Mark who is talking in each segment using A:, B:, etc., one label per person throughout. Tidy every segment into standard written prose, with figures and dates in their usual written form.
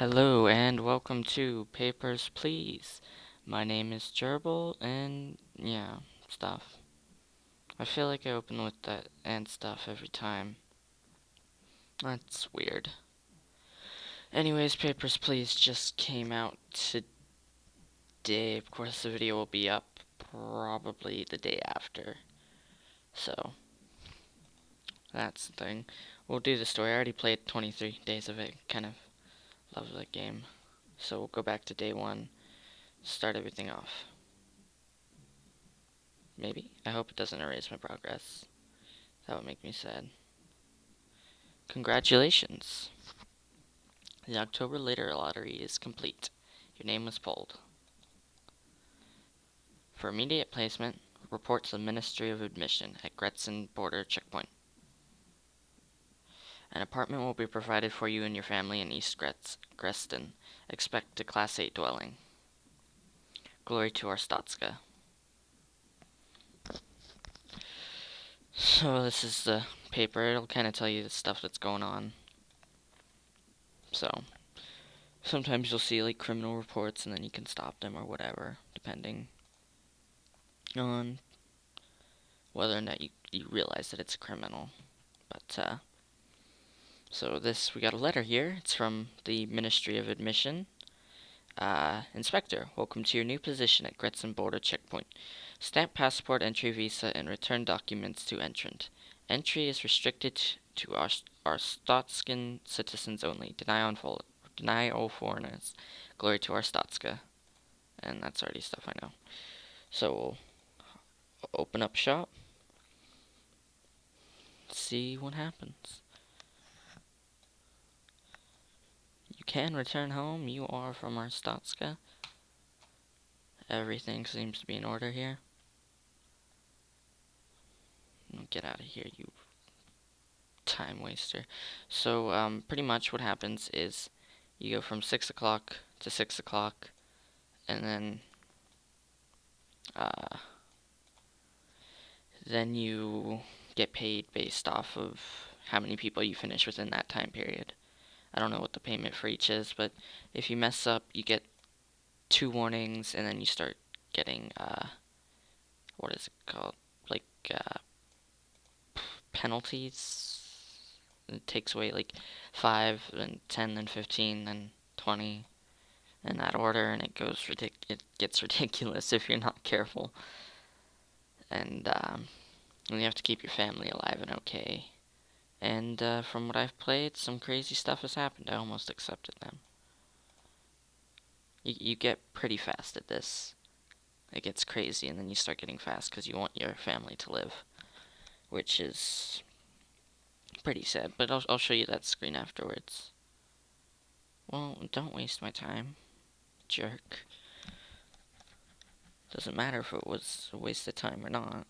A: Hello and welcome to Papers, Please. My name is Gerbil and yeah, stuff. I feel like I open with that and stuff every time. That's weird. Anyways, Papers, Please just came out today. Of course, the video will be up probably the day after. So, that's the thing. We'll do the story. I already played 23 days of it. Kind of love that game. So we'll go back to day one, start everything off. Maybe. I hope it doesn't erase my progress. That would make me sad. Congratulations. The October Later lottery is complete. Your name was pulled. For immediate placement, report to the Ministry of Admission at Gretsen Border Checkpoint. An apartment will be provided for you and your family in East Greston. Expect a Class 8 dwelling. Glory to Arstotzka. So this is the paper. It'll kind of tell you the stuff that's going on. So sometimes you'll see like criminal reports and then you can stop them or whatever, depending on whether or not you realize that it's a criminal. But so we got a letter here. It's from the Ministry of Admission. Inspector, welcome to your new position at Gretsen Border Checkpoint. Stamp passport, entry visa, and return documents to entrant. Entry is restricted to Arstotzkan citizens only. Deny all foreigners. Glory to Arstotzka. And that's already stuff I know. So we'll open up shop. See what happens. You can return home. You are from Arstotzka. Everything seems to be in order here. Get out of here, you time waster. So, pretty much what happens is you go from 6 o'clock to 6 o'clock, and then you get paid based off of how many people you finish within that time period. I don't know what the payment for each is, but if you mess up, you get 2 warnings, and then you start getting, what is it called? Like, penalties. It takes away like 5, then 10, then 15, then 20, in that order, and it gets ridiculous if you're not careful. And you have to keep your family alive and okay. And from what I've played, some crazy stuff has happened. I almost accepted them. You get pretty fast at this. It gets crazy, and then you start getting fast because you want your family to live, which is pretty sad. But I'll show you that screen afterwards. Well, don't waste my time, jerk. Doesn't matter if it was a waste of time or not.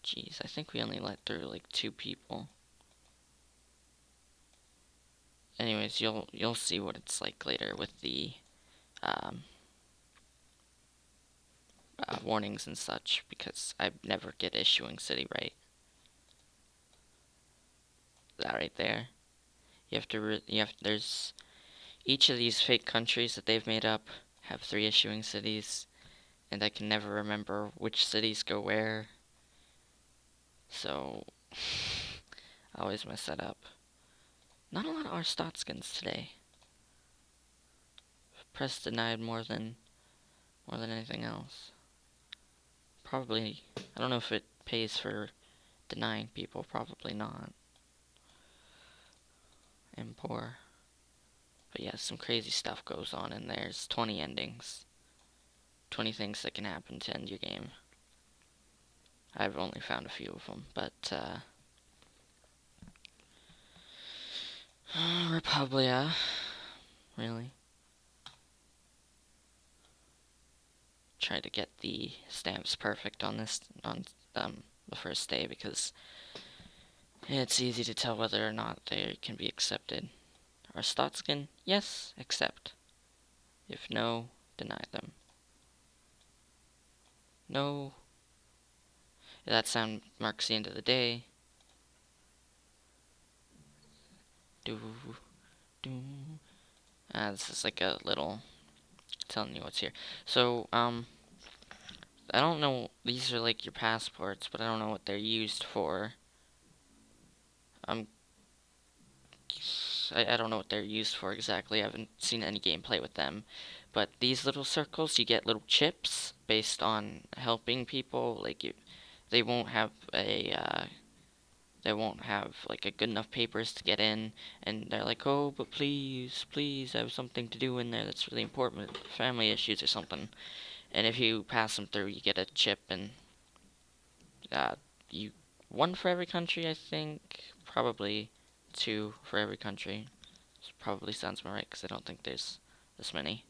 A: Jeez, I think we only let through like 2 people. Anyways, you'll see what it's like later with the warnings and such, because I never get issuing city right. That right there. There's each of these fake countries that they've made up have 3 issuing cities, and I can never remember which cities go where. So I always mess that up. Not a lot of Arstotskans today. Press denied more than anything else. Probably, I don't know if it pays for denying people. Probably not. And poor. But yeah, some crazy stuff goes on, and there's 20 endings. 20 things that can happen to end your game. I've only found a few of them, but Republia, really. Try to get the stamps perfect on the first day, because it's easy to tell whether or not they can be accepted. Arstotzkan, yes, accept. If no, deny them. No. That sound marks the end of the day. Do, do. This is like a little telling you what's here. So, I don't know. These are like your passports, but I don't know what they're used for. Um, I don't know what they're used for exactly. I haven't seen any gameplay with them. But these little circles, you get little chips based on helping people. Like they won't have like a good enough papers to get in, and they're like, oh, but please, please, I have something to do in there that's really important, family issues or something. And if you pass them through, you get a chip, and uh, you one for every country, I think, probably two for every country. This probably sounds more right because I don't think there's this many.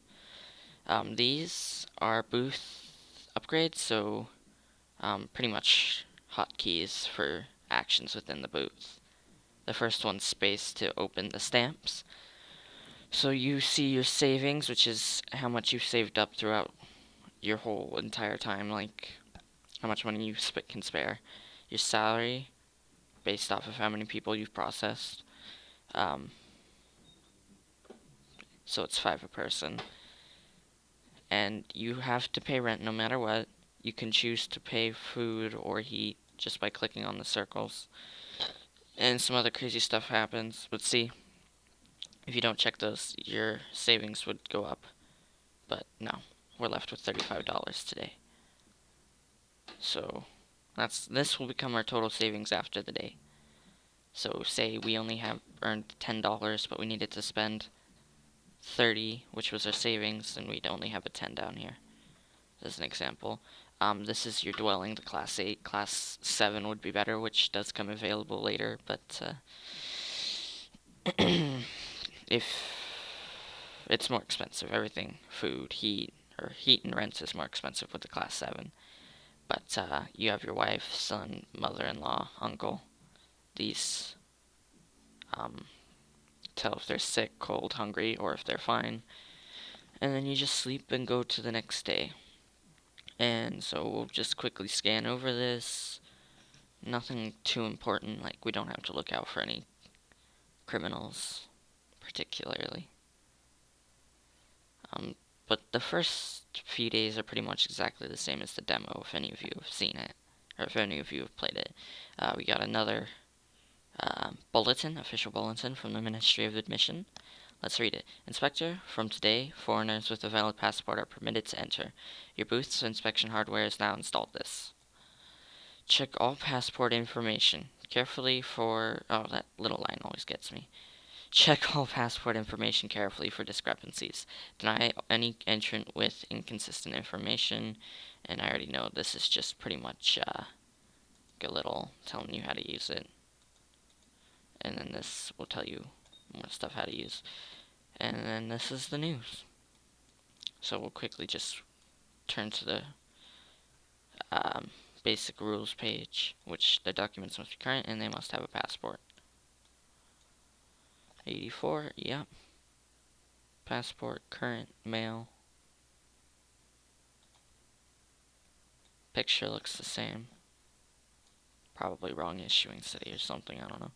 A: These are booth upgrades, so pretty much hotkeys for actions within the booth. The first one's space to open the stamps. So you see your savings, which is how much you've saved up throughout your whole entire time, like how much money you can spare. Your salary, based off of how many people you've processed. Um, so it's 5 a person. And you have to pay rent no matter what. You can choose to pay food or heat just by clicking on the circles. And some other crazy stuff happens. But see, if you don't check those, your savings would go up. But no, we're left with $35 today. So this will become our total savings after the day. So say we only have earned $10, but we needed to spend 30, which was our savings, and we'd only have a 10 down here. As an example. This is your dwelling, the Class 8. Class 7 would be better, which does come available later, but if it's more expensive, everything, food, heat and rent is more expensive with the Class 7. But you have your wife, son, mother-in-law, uncle. These tell if they're sick, cold, hungry, or if they're fine. And then you just sleep and go to the next day. And so we'll just quickly scan over this. Nothing too important, like we don't have to look out for any criminals particularly. But the first few days are pretty much exactly the same as the demo, if any of you have seen it, or if any of you have played it. We got another bulletin, official bulletin from the Ministry of Admission. Let's read it. Inspector, from today, foreigners with a valid passport are permitted to enter. Your booth's inspection hardware is now installed this. Check all passport information carefully for... Oh, that little line always gets me. Check all passport information carefully for discrepancies. Deny any entrant with inconsistent information. And I already know this is just pretty much a little telling you how to use it. And then this will tell you more stuff how to use. And then this is the news. So we'll quickly just turn to the basic rules page, which the documents must be current and they must have a passport. 84, yep. Passport, current, mail. Picture looks the same. Probably wrong issuing city or something, I don't know.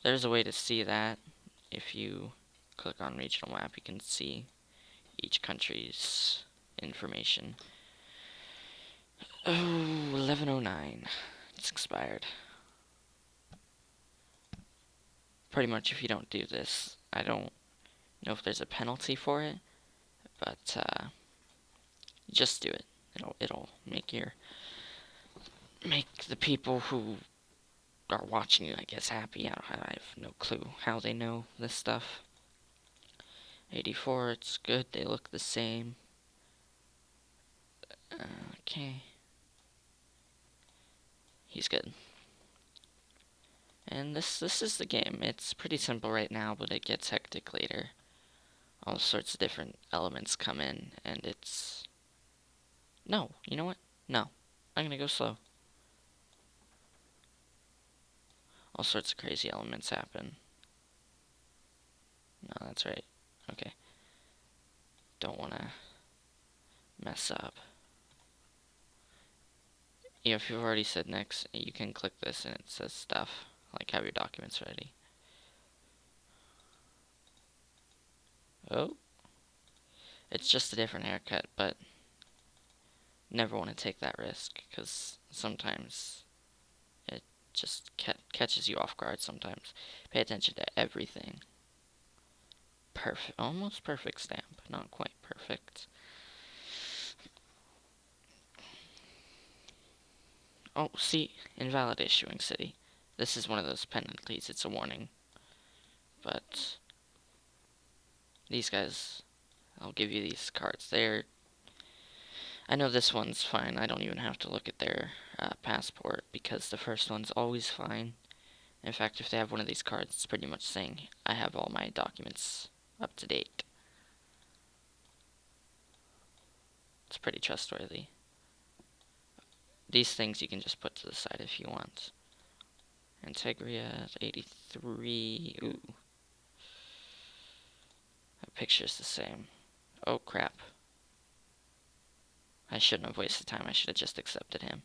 A: There's a way to see that. If you click on regional map, you can see each country's information. Oh, 1109. It's expired. Pretty much if you don't do this, I don't know if there's a penalty for it, but just do it. It'll make the people who are watching you, I guess, happy. I have no clue how they know this stuff. 84, it's good. They look the same. Okay. He's good. And this is the game. It's pretty simple right now, but it gets hectic later. All sorts of different elements come in, and it's... No, you know what? No. I'm gonna go slow. All sorts of crazy elements happen. No, that's right. Okay. Don't wanna mess up. If you've already said next, you can click this and it says stuff, like have your documents ready. Oh, it's just a different haircut, but never want to take that risk, because sometimes it just catches you off guard sometimes. Pay attention to everything. Perfect, almost perfect stamp, not quite perfect. Oh, see, invalid issuing city. This is one of those penalties, it's a warning. But these guys, I'll give you these cards. I know this one's fine. I don't even have to look at their passport, because the first one's always fine. In fact, if they have one of these cards, it's pretty much saying I have all my documents up to date. It's pretty trustworthy. These things you can just put to the side if you want. Integria 83. Ooh. That picture's the same. Oh crap. I shouldn't have wasted time. I should have just accepted him.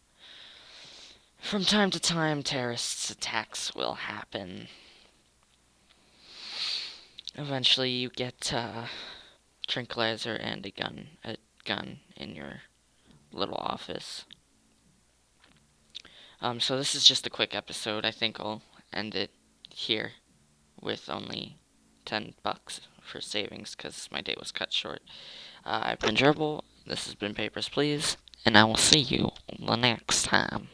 A: From time to time, terrorist attacks will happen. Eventually, you get tranquilizer and a gun in your little office. So this is just a quick episode. I think I'll end it here with only $10 for savings, because my day was cut short. I've been Gerbil. This has been Papers, Please, and I will see you the next time.